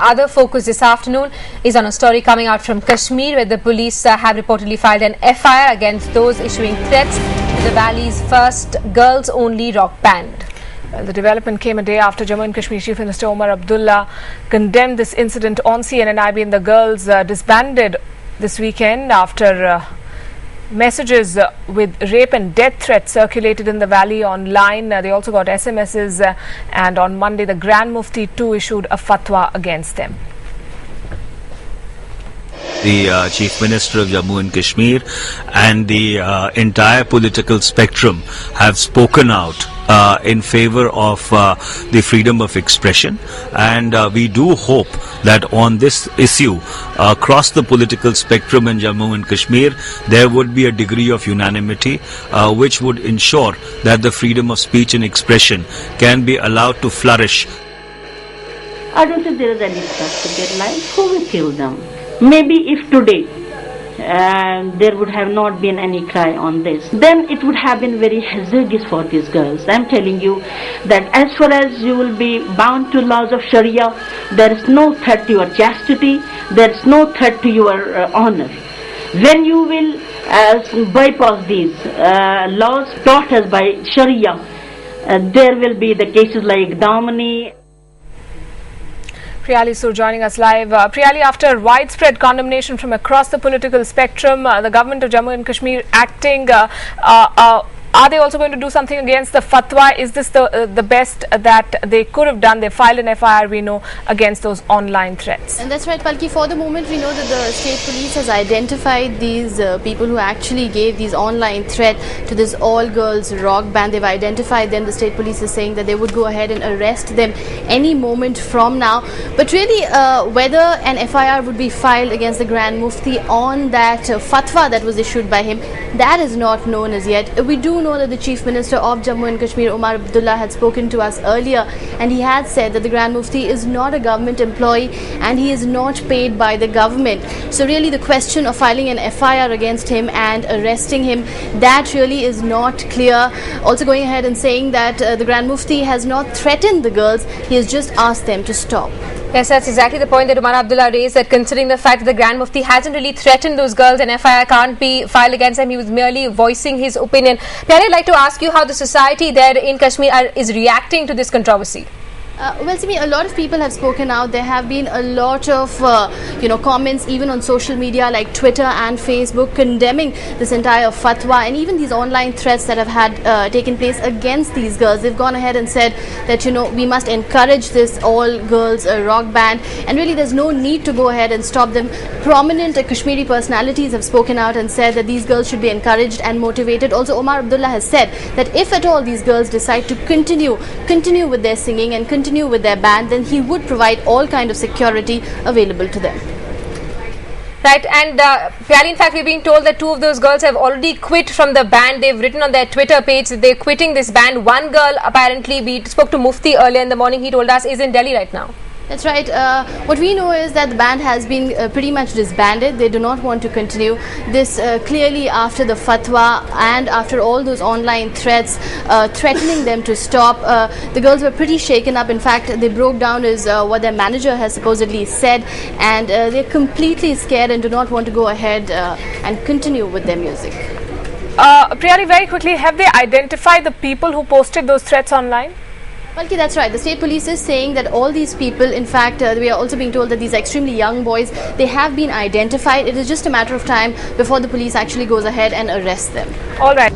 Other focus this afternoon is on a story coming out from Kashmir, where the police have reportedly filed an FIR against those issuing threats to the valley's first girls-only rock band. Well, the development came a day after Jammu and Kashmir Chief Minister Omar Abdullah condemned this incident on CNN and the girls disbanded this weekend after messages with rape and death threats circulated in the valley online. They also got SMSs and on Monday the Grand Mufti too issued a fatwa against them. The Chief Minister of Jammu and Kashmir and the entire political spectrum have spoken out in favor of the freedom of expression, and we do hope that on this issue across the political spectrum in Jammu and Kashmir there would be a degree of unanimity which would ensure that the freedom of speech and expression can be allowed to flourish. I don't think there is any threat to their life. Who will kill them? Maybe if today there would have not been any cry on this, then it would have been very hazardous for these girls. I'm telling you that as far as you will be bound to laws of Sharia, there is no threat to your chastity, there is no threat to your honor. When you will bypass these laws taught us by Sharia, there will be the cases like Damani. Priyali Sur joining us live. Priyali, after widespread condemnation from across the political spectrum, the government of Jammu and Kashmir acting, are they also going to do something against the fatwa? Is this the best that they could have done? They filed an FIR, we know, against those online threats. And that's right, Palki. For the moment, we know that the state police has identified these people who actually gave these online threat to this all-girls rock band. They've identified them. The state police is saying that they would go ahead and arrest them any moment from now. But really, whether an FIR would be filed against the Grand Mufti on that fatwa that was issued by him, that is not known as yet. We do know that the Chief Minister of Jammu and Kashmir, Omar Abdullah, had spoken to us earlier, and he had said that the Grand Mufti is not a government employee and he is not paid by the government. So really the question of filing an FIR against him and arresting him, that really is not clear. Also going ahead and saying that the Grand Mufti has not threatened the girls, he has just asked them to stop. Yes, that's exactly the point that Omar Abdullah raised, that considering the fact that the Grand Mufti hasn't really threatened those girls and FIR can't be filed against them, he was merely voicing his opinion. Pyari, I'd like to ask you how the society there in Kashmir is reacting to this controversy. Well, Simi, a lot of people have spoken out. There have been a lot of, comments even on social media like Twitter and Facebook condemning this entire fatwa and even these online threats that have had taken place against these girls. They've gone ahead and said that, we must encourage this all-girls rock band, and really there's no need to go ahead and stop them. Prominent Kashmiri personalities have spoken out and said that these girls should be encouraged and motivated. Also, Omar Abdullah has said that if at all these girls decide to continue with their singing and continue with their band, then he would provide all kind of security available to them. Right, and Pyari, in fact, we're being told that two of those girls have already quit from the band. They've written on their Twitter page that they're quitting this band. One girl, apparently, we spoke to Mufti earlier in the morning, he told us is in Delhi right now. That's right. What we know is that the band has been pretty much disbanded. They do not want to continue this clearly after the fatwa and after all those online threats threatening them to stop. The girls were pretty shaken up. In fact, they broke down is what their manager has supposedly said, and they're completely scared and do not want to go ahead and continue with their music. Priyali, very quickly, have they identified the people who posted those threats online? Palki, that's right. The state police is saying that all these people, in fact, we are also being told that these extremely young boys, they have been identified. It is just a matter of time before the police actually goes ahead and arrests them. All right.